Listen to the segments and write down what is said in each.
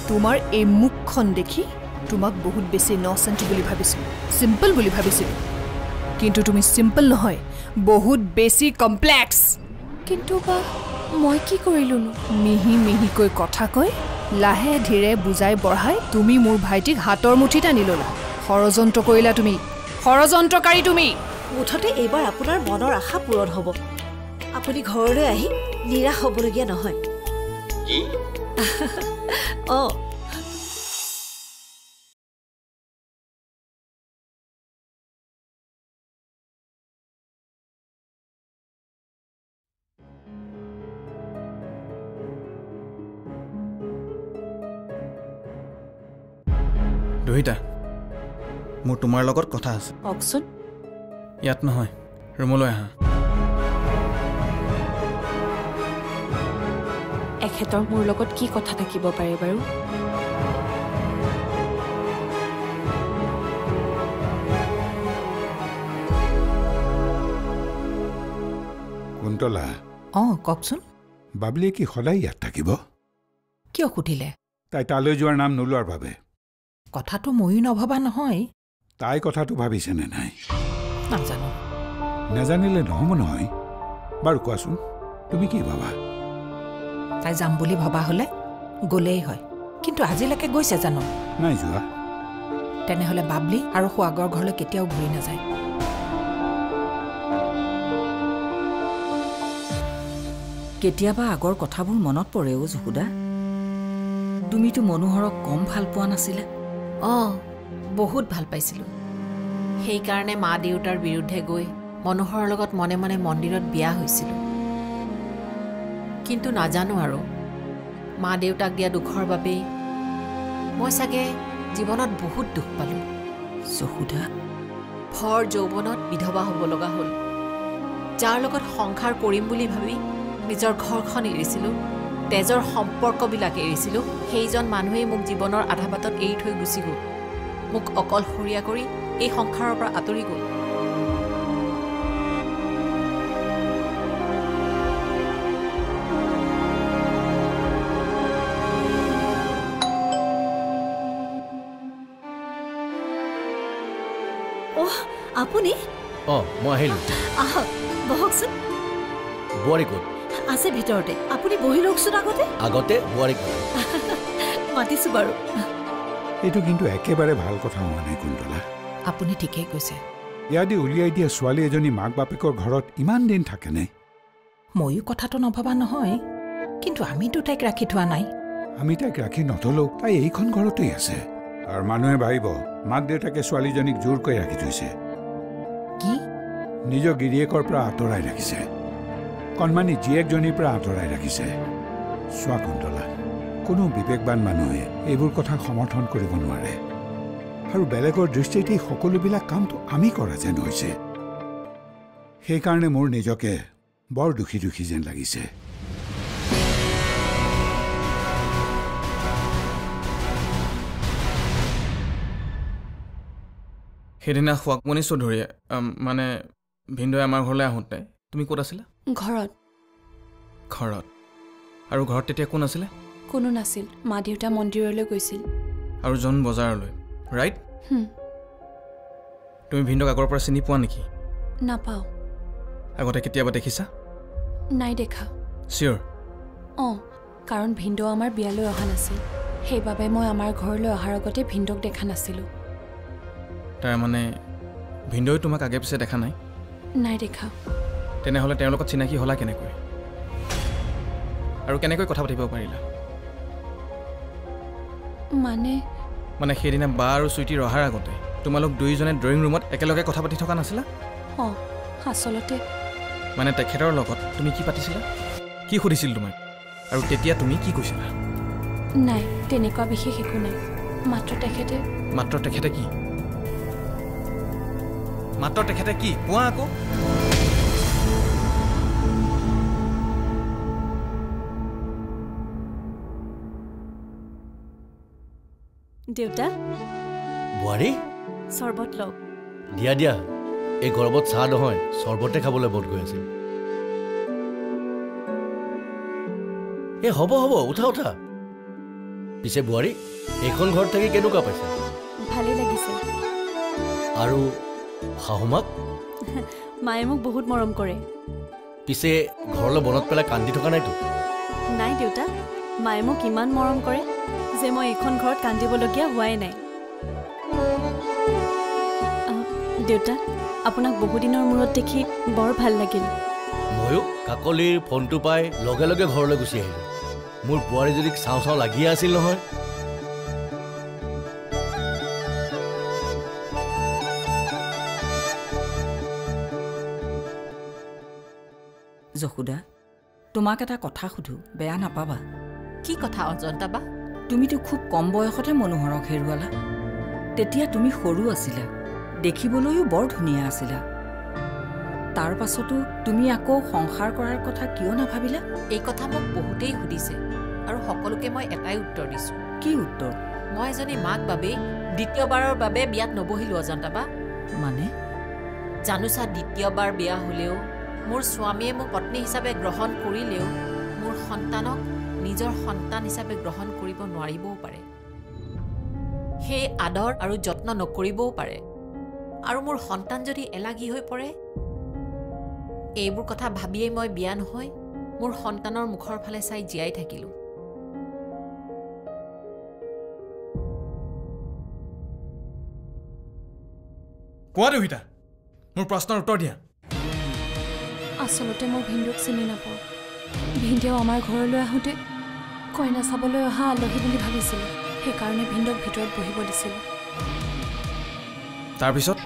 তোমাৰ এই মুখখন দেখি তোমাক বহুত বেছি ইন'চেণ্ট বুলি ভাবিছিলোঁ, চিম্পল বুলি ভাবিছিলোঁ। কিন্তু তুমি চিম্পল নহয়, বহুত বেছি কমপ্লেক্স। কিন্তু বা মই কি কৰিলোনো? মিহি মিহিকৈ কথা কৈ লাহে ধীৰে বুজাই বঢ়াই তুমি মোৰ ভাইটিক হাতৰ মুঠিত আনি ল'লা। ষড়যন্ত্ৰ কৰিলা তুমি, ষড়যন্ত্ৰকাৰী তুমি। মুঠতে এইবাৰ আপোনাৰ মনৰ আশা পূৰণ হ'ব। আপুনি ঘৰলৈ আহি নিৰাশ হ'বলগীয়া নহয়। কি? অঁ, দুহিতা, মোৰ তোমাৰ লগত কথা আছে। কওকচোন। ইয়াত নহয়, ৰুমলৈ আহা। এখেতৰ মোৰ লগত কি কথা থাকিব পাৰে বাৰু? কুন্তলা। কওকচোন। বাবলিয়ে কি সদায় ইয়াত থাকিব? কিয় সুধিলে? তাই তালৈ যোৱাৰ নাম নোলোৱাৰ বাবে। কথাটো ময়ো নভবা নহয়। তাই কথাটো ভাবিছেনে নাই? নাজানো। নেজানিলে নহ'ব নহয়। বাৰু কোৱাচোন, তুমি কি ভাবা? তাই যাম বুলি ভবা হ'লে গ'লেই হয়, কিন্তু আজিলৈকে গৈছে জানো? নাই যোৱা। তেনেহ'লে বাবলি আৰু সোৱাগৰ ঘৰলৈ কেতিয়াও ঘূৰি নাযায়। কেতিয়াবা আগৰ কথাবোৰ মনত পৰেও যশোদা। তুমিতো মনোহৰক কম ভাল পোৱা নাছিলা? বহুত ভাল পাইছিলোঁ। সেইকাৰণে মা দেউতাৰ বিৰুদ্ধে গৈ মনোহৰৰ লগত মনে মনে মন্দিৰত বিয়া হৈছিলোঁ। কিন্তু নাজানো আৰু মা দেউতাক দিয়া দুখৰ বাবেই মই চাগে জীৱনত বহুত দুখ পালোঁ। যশোদা, ভৰ যৌৱনত বিধৱা হ'ব লগা হ'ল। যাৰ লগত সংসাৰ কৰিম বুলি ভাবি নিজৰ ঘৰখন এৰিছিলোঁ, তেজৰ সম্পৰ্কবিলাক এৰিছিলোঁ, সেইজন মানুহেই মোক জীৱনৰ আধা বাটত এৰি থৈ গুচি গ'ল। মোক অকলশৰীয়া কৰি এই সংসাৰৰ পৰা আঁতৰি গ'ল। আপুনি? মই আহিলোঁ। আহক, বহকচোন। বোৱাৰী ক'ত? আছে ভিতৰতে। আপুনি বহি লওকচোন আগতে। আগতে বোৱাৰী ক'ত? মাতিছোঁ বাৰু। এইটো কিন্তু একেবাৰে ভাল কথা হোৱা নাই কুন্তলা। আপুনি ঠিকেই কৈছে। ইয়াদি উলিয়াই দিয়া ছোৱালী এজনী মাক বাপেকৰ ঘৰত ইমান দিন থাকেনে? ময়ো কথাটো নভবা নহয়, কিন্তু আমিতো তাইক ৰাখি থোৱা নাই। আমি তাইক ৰাখি নথলেও তাই এইখন ঘৰতেই আছে। আৰু মানুহে ভাবিব মাক দেউতাকে ছোৱালীজনীক জোৰকৈ ৰাখি থৈছে। কি? নিজৰ গিৰিয়েকৰ পৰা আঁতৰাই ৰাখিছে, কণমানি জীয়েকজনীৰ পৰা আঁতৰাই ৰাখিছে। চোৱা কুন্তলা, কোনো বিবেকবান মানুহে এইবোৰ কথা সমৰ্থন কৰিব নোৱাৰে। আৰু বেলেগৰ দৃষ্টিত এই সকলোবিলাক কামটো আমি কৰা যেন হৈছে। সেইকাৰণে মোৰ নিজকে বৰ দুখী দুখী যেন লাগিছে। সেইদিনা সোৱাগমণি চৌধুৰীয়ে মানে ভিনদৈ আমাৰ ঘৰলৈ আহোঁতে তুমি ক'ত আছিলা? ঘৰত। ঘৰত? আৰু ঘৰত তেতিয়া কোন আছিলে? কোনো নাছিল। মা দেউতা মন্দিৰলৈ গৈছিল। আৰু জন বজাৰলৈ, ৰাইট? তুমি ভিনদক আগৰ পৰা চিনি পোৱা নেকি? নাপাওঁ। আগতে কেতিয়াবা দেখিছা? নাই দেখা। চিয়'ৰ? কাৰণ ভিনদৌ আমাৰ বিয়ালৈ অহা নাছিল। সেইবাবে মই আমাৰ ঘৰলৈ অহাৰ আগতে ভিনদক দেখা নাছিলোঁ। তাৰমানে ভিনদৈ তোমাক আগে পিছে দেখা নাই? নাই দেখা। তেনেহ'লে তেওঁৰ লগত চিনাকি হ'লা কেনেকৈ? আৰু কেনেকৈ কথা পাতিব পাৰিলা? মানে সেইদিনা বা আৰু চুইটিৰ অহাৰ আগতে তোমালোক দুয়োজনে ড্ৰয়িং ৰুমত একেলগে কথা পাতি থকা নাছিলা? আচলতে মানে তেখেতৰ লগত তুমি কি পাতিছিলা? কি সুধিছিল তোমাক? আৰু তেতিয়া তুমি কি কৈছিলা? নাই, তেনেকুৱা বিশেষ একো নাই। মাত্ৰ তেখেতে কি? কোৱা আকৌ। দেউতা, বোৱাৰী চৰ্বত লওক। দিয়া। এই গৰমত চাহ নহয়, চৰ্বতে খাবলৈ মন গৈ আছিল। হ'ব, উঠা। পিছে বোৱাৰী এইখন ঘৰত থাকি কেনেকুৱা পাইছে ভালেই লাগিছে আৰু শাহুমাক মায়ে মোক বহুত মৰম কৰে পিছে ঘৰলৈ বনত পেলাই কান্দি থকা নাইতো নাই দেউতা মায়ে মোক ইমান মৰম কৰে যে মই এইখন ঘৰত কান্দিবলগীয়া হোৱাই নাই দেউতা আপোনাক বহুদিনৰ মূৰত দেখি বৰ ভাল লাগিল ময়ো কাকলিৰ ফোনটো পাই লগে লগে ঘৰলৈ গুচি আহিলোঁ মোৰ বোৱাৰী যদি চাওঁ চাওঁ লাগিয়ে আছিল নহয় যশোদা তোমাক এটা কথা সুধো বেয়া নাপাবা কি কথা অজন্তা বা তুমিতো খুব কম বয়সতে মনোহৰক হেৰুৱালা তেতিয়া তুমি সৰু আছিলা দেখিবলৈও বৰ ধুনীয়া আছিলা তাৰ পাছতো তুমি আকৌ সংসাৰ কৰাৰ কথা কিয় নাভাবিলা এই কথা মোক বহুতেই সুধিছে আৰু সকলোকে মই এটাই উত্তৰ দিছোঁ কি উত্তৰ মই এজনী মাক বাবেই দ্বিতীয়বাৰৰ বাবে বিয়াত নবহিলোঁ অজন্তা বা মানে জানোচা দ্বিতীয়বাৰ বিয়া হ'লেও মোৰ স্বামীয়ে মোক পত্নী হিচাপে গ্ৰহণ কৰিলেও মোৰ সন্তানক নিজৰ সন্তান হিচাপে গ্ৰহণ কৰিব নোৱাৰিবও পাৰে সেই আদৰ আৰু যত্ন নকৰিবও পাৰে আৰু মোৰ সন্তান যদি এলাগী হৈ পৰে এইবোৰ কথা ভাবিয়েই মই বিয়া নহয় মোৰ সন্তানৰ মুখৰ ফালে চাই জীয়াই থাকিলোঁ কোৱা দেউতা মোৰ প্ৰশ্নৰ উত্তৰ দিয়া আচলতে মই ভিন্দুক চিনি নাপাওঁ ভিন্দুৱেও আমাৰ ঘৰলৈ আহোঁতে কইনা চাবলৈ অহা আলহী বুলি ভাবিছিলোঁ সেইকাৰণে ভিন্দুক ভিতৰত বহিব দিছিলোঁ তাৰপিছত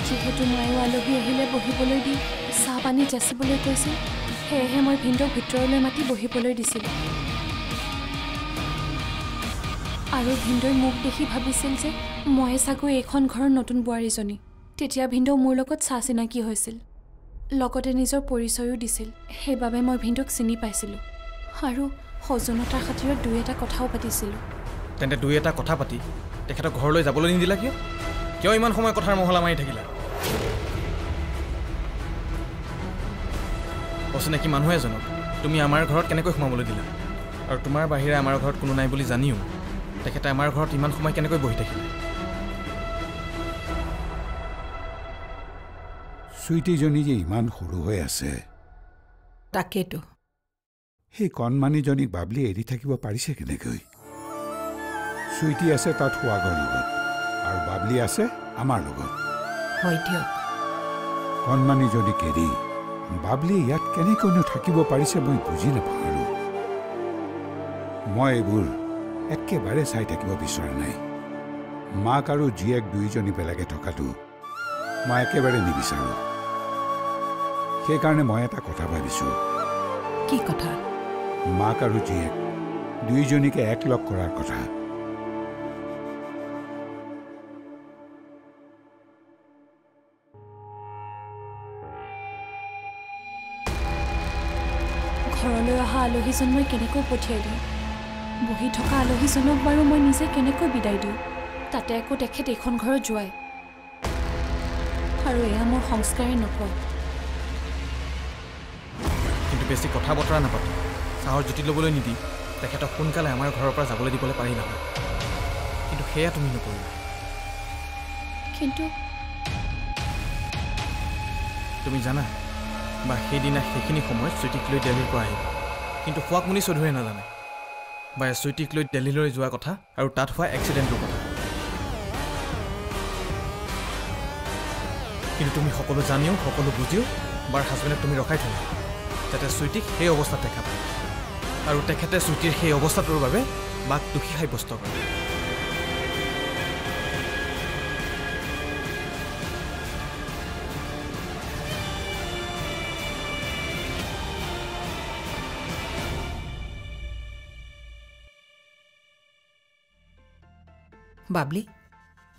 যিহেতু ময়ো আলহী আহিলে বহিবলৈ দি চাহ পানী যাচিবলৈ কৈছিল সেয়েহে মই ভিন্দুক ভিতৰলৈ মাতি বহিবলৈ দিছিলোঁ আৰু ভিন্দুৱে মোক দেখি ভাবিছিল যে মই চাগৈ এইখন ঘৰৰ নতুন বোৱাৰীজনী তেতিয়া ভিন্দু মোৰ লগত চাহ চিনাকি হৈছিল লগতে নিজৰ পৰিচয়ো দিছিল সেইবাবে মই ভিন্দুক চিনি পাইছিলোঁ আৰু সজনতাৰ খাতিৰত দুই এটা কথাও পাতিছিলোঁ তেন্তে দুই এটা কথা পাতি তেখেতক ঘৰলৈ যাবলৈ নিদিলা কিয় কিয় ইমান সময় কথাৰ মহলা মাৰি থাকিলা অচিনাকি মানুহ এজনক তুমি আমাৰ ঘৰত কেনেকৈ সোমাবলৈ দিলা আৰু তোমাৰ বাহিৰে আমাৰ ঘৰত কোনো নাই বুলি জানিও তেখেতে আমাৰ ঘৰত ইমান সময় কেনেকৈ বহি থাকিলে চুইটিজনী যে ইমান সৰু হৈ আছে তাকেতো সেই কণমানিজনীক বাবলি এৰি থাকিব পাৰিছে কেনেকৈ চুইটি আছে তাত সোৱাগৰ লগত আৰু বাবলি আছে আমাৰ লগত হয় দিয়ক কণমানিজনীক এৰি বাবলি ইয়াত কেনেকৈনো থাকিব পাৰিছে মই বুজি নাপাওঁ আৰু মই এইবোৰ একেবাৰে চাই থাকিব বিচৰা নাই মাক আৰু জীয়েক দুইজনী বেলেগে থকাটো মই একেবাৰে নিবিচাৰোঁ সেইকাৰণে মই এটা কথা ভাবিছোঁ কি কথা মাক আৰু জীয়েক দুইজনীকে একলগ কৰাৰ কথা ঘৰলৈ অহা আলহীজন মই কেনেকৈ পঠিয়াই দিওঁ বহি থকা আলহীজনক বাৰু মই নিজে কেনেকৈ বিদায় দিওঁ তাতে আকৌ তেখেত এইখন ঘৰত যোৱাই আৰু এয়া মোৰ সংস্কাৰে নকয় কিন্তু বেছি কথা বতৰা নাপাতি চাহৰ জুতি ল'বলৈ নিদি তেখেতক সোনকালে আমাৰ ঘৰৰ পৰা যাবলৈ দিবলৈ পাৰি নহয় কিন্তু সেয়া তুমি নকৰিলা কিন্তু তুমি জানা বা সেইদিনা সেইখিনি সময়ত চুইটিক লৈ দিল্লীৰ পৰা আহিব কিন্তু সোৱাকমণি চৌধুৰীয়ে নাজানে বা চুইটিক লৈ দিল্লীলৈ যোৱা কথা আৰু তাত হোৱা এক্সিডেণ্টৰ কথা কিন্তু তুমি সকলো জানিও সকলো বুজিও বাৰ হাজবেণ্ডক তুমি ৰখাই থলা যাতে চুইটিক সেই অৱস্থাত দেখা পায় আৰু তেখেতে চুইটিৰ সেই অৱস্থাটোৰ বাবে বাক দোষী সাব্যস্ত কৰে বাবলি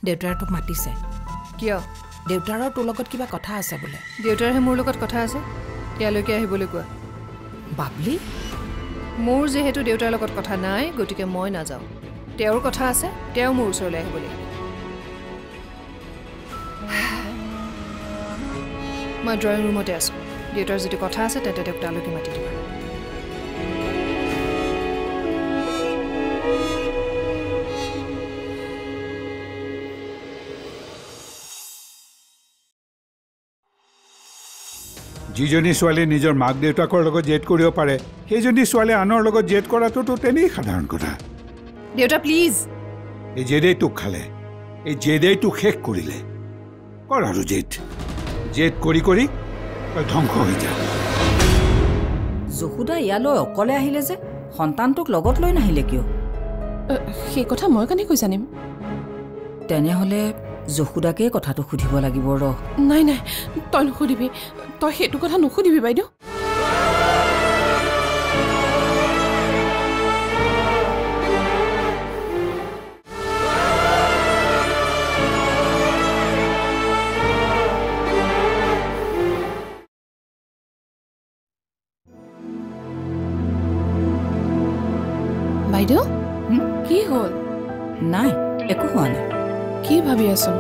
দেউতাৰে তোক মাতিছে কিয় দেউতাৰৰ তোৰ লগত কিবা কথা আছে বোলে দেউতাৰহে মোৰ লগত কথা আছে ইয়ালৈকে আহিবলৈ কোৱা বাবলি মোৰ যিহেতু দেউতাৰ লগত কথা নাই গতিকে মই নাযাওঁ তেওঁৰ কথা আছে তেওঁ মোৰ ওচৰলৈ আহিব লাগিব মই ড্ৰয়িং ৰুমতে আছোঁ দেউতাৰ যদি কথা আছে তেন্তে তেওঁক তালৈকে মাতি দিবা যিজনী ছোৱালী নিজৰ মাক দেউতাকৰ লগত জেদ কৰিব পাৰে সেইজনী ছোৱালী আনৰ লগত জেদ কৰাটোতো তেনেই সাধাৰণ কথা দেউতা প্লিজ এই জেদেই তোক খালে এই জেদেই তোক শেষ কৰিলে কৰ আৰু জেদ কৰি কৰি ধ্বংস হৈ যা যশোদা ইয়ালৈ অকলে আহিলে যে সন্তানটোক লগত লৈ নাহিলে কিয় সেই কথা মই কেনেকৈ জানিম তেনেহ'লে যশোদাকেই কথাটো সুধিব লাগিব ৰ নাই তই নুসুধিবি তই সেইটো কথা নুসুধিবি বাইদেউ বাইদেউ কি হ'ল নাই একো হোৱা নাই কি ভাবি আছো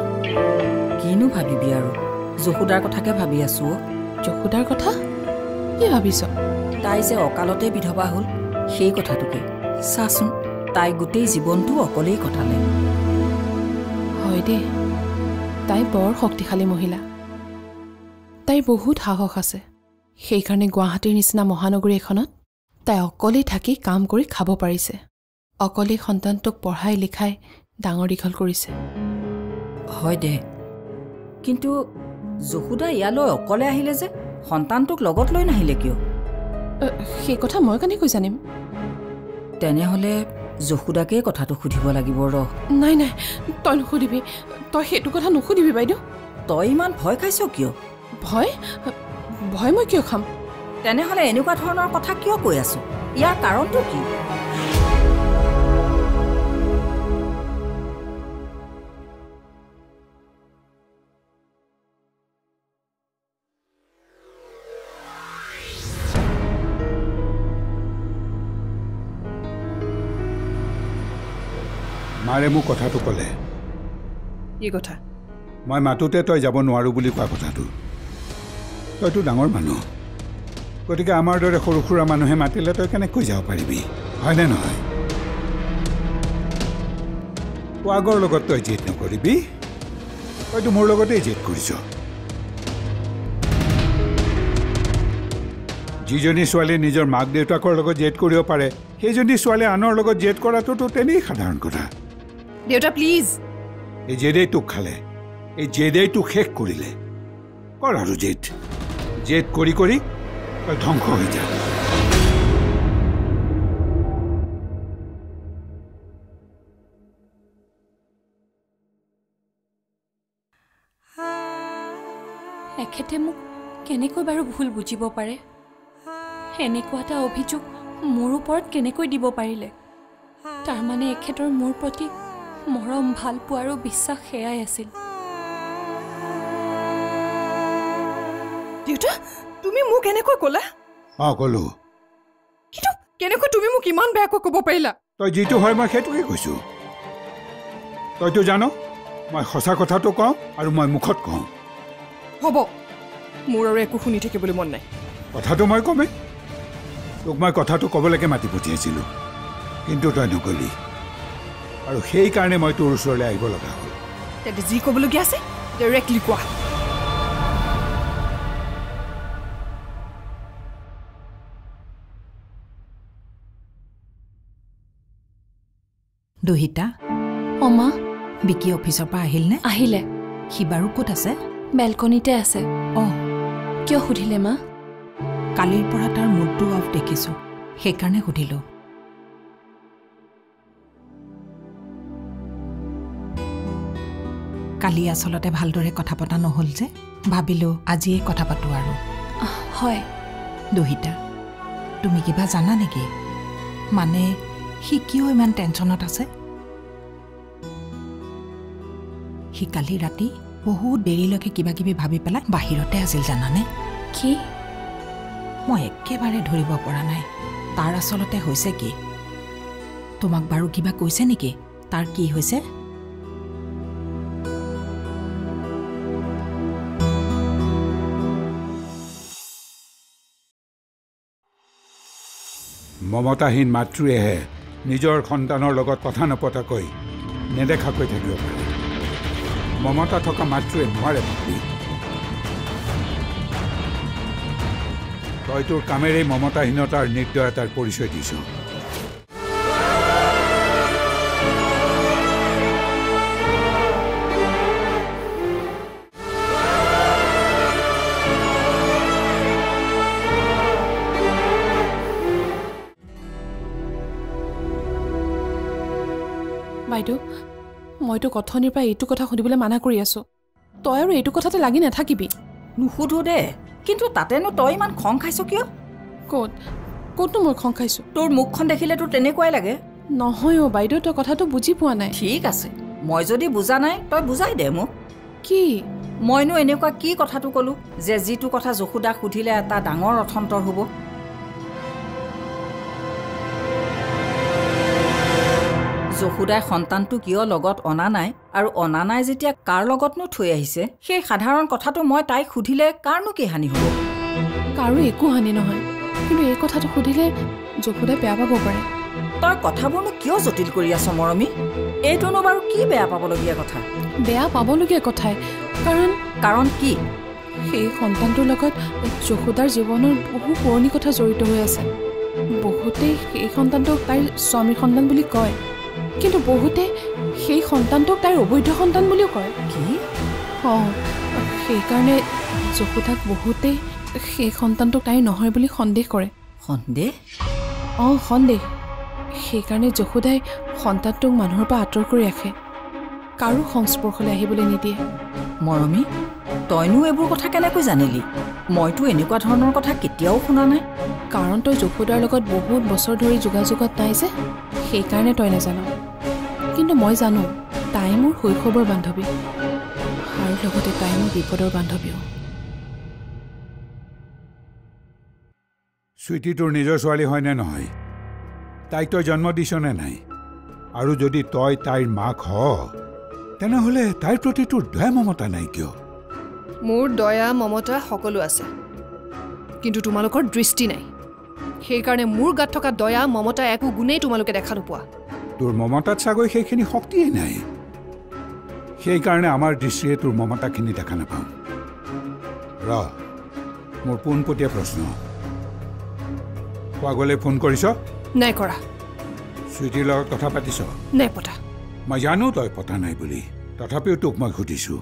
কিনো ভাবিবি আৰু যশোদাৰ কথাকে ভাবি আছো যশোদাৰ কথা কি ভাবিছ তাই যে অকালতে বিধৱা হ'ল সেই কথাটোকে চাচোন তাই গোটেই জীৱনটো অকলেই কটালে হয় দেই তাই বৰ শক্তিশালী মহিলা তাইৰ বহুত সাহস আছে সেইকাৰণে গুৱাহাটীৰ নিচিনা মহানগৰী এখনত তাই অকলেই থাকি কাম কৰি খাব পাৰিছে অকলেই সন্তানটোক পঢ়াই লিখাই ডাঙৰ দীঘল কৰিছে হয় দে কিন্তু যশোদা ইয়ালৈ অকলে আহিলে যে সন্তানটোক লগত লৈ নাহিলে কিয় সেই কথা মই কেনেকৈ জানিম তেনেহ'লে যশোদাকেই কথাটো সুধিব লাগিব ৰ নাই তই নুসুধিবি তই সেইটো কথা নুসুধিবি বাইদেউ তই ইমান ভয় খাইছ কিয় ভয় মই কিয় খাম তেনেহ'লে এনেকুৱা ধৰণৰ কথা কিয় কৈ আছো ইয়াৰ কাৰণটো কি মাৰে মোক কথাটো ক'লে কি কথা মই মাতোতে তই যাব নোৱাৰো বুলি কোৱা কথাটো তইতো ডাঙৰ মানুহ গতিকে আমাৰ দৰে সৰু সুৰা মানুহে মাতিলে তই কেনেকৈ যাব পাৰিবি হয়নে নহয় আগৰ লগত তই জেদ নকৰিবি তইতো মোৰ লগতেই জেদ কৰিছ যিজনী ছোৱালী নিজৰ মাক দেউতাকৰ লগত জেদ কৰিব পাৰে সেইজনী ছোৱালী আনৰ লগত জেদ কৰাটোতো তেনেই সাধাৰণ কথা দেউতা প্লিজ এই জেদেই তোক খালে এই জেদেই তোক শেষ কৰিলে কৰ আৰু জেদ কৰি কৰি ধ্বংস হৈ যা এখেতে মোক কেনেকৈ বাৰু ভুল বুজিব পাৰে এনেকুৱা এটা অভিযোগ মোৰ ওপৰত কেনেকৈ দিব পাৰিলে তাৰমানে এখেতৰ মোৰ প্ৰতি মৰম ভাল পোৱা আৰু বিশ্বাস সেয়াই আছিল দেউতা তুমি মোক এনেকৈ ক'লা ক'লো কিন্তু কেনেকৈ তুমি মোক ইমান বেয়াকৈ ক'ব পাৰিলা তই যিটো হয় মই সেইটোকে কৈছো তইতো জানো মই সঁচা কথাটো কওঁ আৰু মই মুখত কওঁ হ'ব মোৰ আৰু একো শুনি থাকিবলৈ মন নাই কথাটো মই কমেই তোক মই কথাটো ক'বলৈকে মাতি পঠিয়াইছিলোঁ কিন্তু তই নগলি আৰু সেইকাৰণে মই তোৰ ওচৰলৈ আহিব লগা হ'ল তেন্তে যি ক'বলগীয়া আছে ডাইৰেক্টলি কোৱা দুহিতা অমা বিকি অফিচৰ পৰা আহিলনে আহিলে সি বাৰু ক'ত আছে বেলকনিতে আছে কিয় সুধিলে মা কালিৰ পৰা তাৰ মুডটো অফ দেখিছোঁ সেইকাৰণে সুধিলোঁ কালি আচলতে ভালদৰে কথা পতা নহ'ল যে ভাবিলোঁ আজিয়ে কথা পাতোঁ আৰু হয় দুহিতা তুমি কিবা জানা নেকি মানে সি কিয় ইমান টেনশ্যনত আছে সি কালি ৰাতি বহুত দেৰিলৈকে কিবা কিবি ভাবি পেলাই বাহিৰতে আছিল জানানে কি মই একেবাৰে ধৰিব পৰা নাই তাৰ আচলতে হৈছে কি তোমাক বাৰু কিবা কৈছে নেকি তাৰ কি হৈছে মমতাহীন মাতৃয়েহে নিজৰ সন্তানৰ লগত কথা নপতাকৈ নেদেখাকৈ থাকিব পাৰে মমতা থকা মাতৃয়ে নোৱাৰে ভাবি তই তোৰ কামেৰেই মমতাহীনতাৰ নিৰ্দয়তাৰ পৰিচয় দিছ। বাইদেউ মইতো কথনিৰ পৰা এইটো কথা সুধিবলৈ মানা কৰি আছো, তই আৰু এইটো কথাতে লাগি নাথাকিবি। নুসুধো দে, কিন্তু তাতেনো তই ইমান খং খাইছ কিয়? ক'তনো মই খং খাইছোঁ? তোৰ মুখখন দেখিলে তোৰ তেনেকুৱাই লাগে। নহয় অ' বাইদেউ, তই কথাটো বুজি পোৱা নাই। ঠিক আছে, মই যদি বুজা নাই তই বুজাই দে মোক। কি? মইনো এনেকুৱা কি কথাটো ক'লো যে যিটো কথা যশোদাক সুধিলে এটা ডাঙৰ অথন্তৰ হ'ব? যশোদাই সন্তানটো কিয় লগত অনা নাই, আৰু অনা নাই যেতিয়া কাৰ লগতনো থৈ আহিছে, সেই সাধাৰণ কথাটো মই তাইক সুধিলে কাৰনো কি হানি হ'ব? কাৰো একো হানি নহয়, কিন্তু এই কথাটো সুধিলে যশোদাই বেয়া পাব পাৰে। তই কথাবোৰনো কিয় জটিল কৰি আছ মৰমী? এইটোনো বাৰু কি বেয়া পাবলগীয়া কথা? বেয়া পাবলগীয়া কথাই, কাৰণ কি? সেই সন্তানটোৰ লগত যশোদাৰ জীৱনৰ বহু পুৰণি কথা জড়িত হৈ আছে। বহুতেই সেই সন্তানটোক তাইৰ স্বামীৰ সন্তান বুলি কয়, কিন্তু বহুতে সেই সন্তানটোক তাইৰ অবৈধ সন্তান বুলিও কয়। কি? অঁ, সেইকাৰণে যশোদাক বহুতেই সেই সন্তানটোক তাইৰ নহয় বুলি সন্দেহ কৰে। সন্দেহ? অঁ, সন্দেহ। সেইকাৰণে যশোদাই সন্তানটোক মানুহৰ পৰা আঁতৰ কৰি ৰাখে, কাৰো সংস্পৰ্শলৈ আহিবলৈ নিদিয়ে। মৰমী, তইনো এইবোৰ কথা কেনেকৈ জানিলি? মইতো এনেকুৱা ধৰণৰ কথা কেতিয়াও শুনা নাই। কাৰণ তই যশোদাৰ লগত বহুত বছৰ ধৰি যোগাযোগত নাই যে, সেইকাৰণে তই নাজান। কিন্তু মই জানো, তাই মোৰ শৈশৱৰ বান্ধৱী, আৰু লগতে তাই মোৰ বিপদৰ বান্ধৱীও। চুইটি তোৰ নিজৰ ছোৱালী হয়নে নহয়? তাইক তই জন্ম দিছনে নাই? আৰু যদি তই তাইৰ মাক হ, তেনেহ'লে তাইৰ প্ৰতি তোৰ দয়া মমতা নাই কিয়? মোৰ দয়া মমতা সকলো আছে, কিন্তু তোমালোকৰ দৃষ্টি নাই। সেইকাৰণে মোৰ গাত থকা দয়া মমতা একো গুণেই তোমালোকে দেখা নোপোৱা। তোৰ মমতাত চাগৈ সেইখিনি শক্তিয়েই নাই, সেইকাৰণে আমাৰ দৃষ্টিৰে তোৰ মমতাখিনি দেখা নাপাওঁ। মোৰ পোনপটীয়া প্ৰশ্ন, পাগলে ফোন কৰিছ? নাই কৰা। চুইটিৰ লগত কথা পাতিছ? নাই পতা। মই জানো তই পতা নাই বুলি, তথাপিও তোক মই সুধিছোঁ।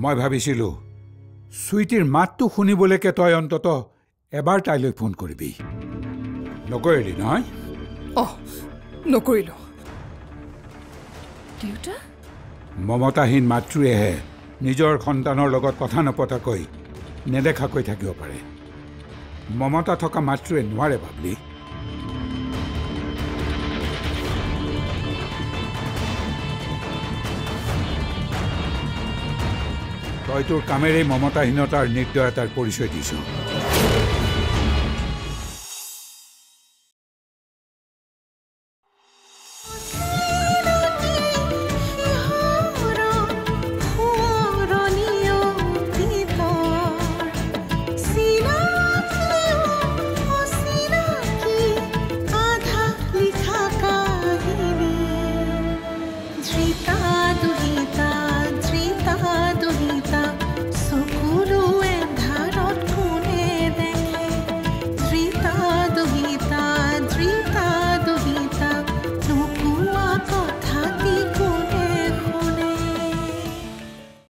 মই ভাবিছিলোঁ চুইটিৰ মাতটো শুনিবলৈকে তই অন্তত এবাৰ তাইলৈ ফোন কৰিবি। নকৰিলি নহয়? অঁ, নকৰিলোঁ। দেউতা? মমতাহীন মাতৃয়েহে নিজৰ সন্তানৰ লগত কথা নপতাকৈ নেদেখাকৈ থাকিব পাৰে। মমতা থকা মাতৃয়ে নোৱাৰে বাবলি। তই তোৰ কামেৰেই মমতাহীনতাৰ নিৰ্দয়তাৰ পৰিচয় দিছ।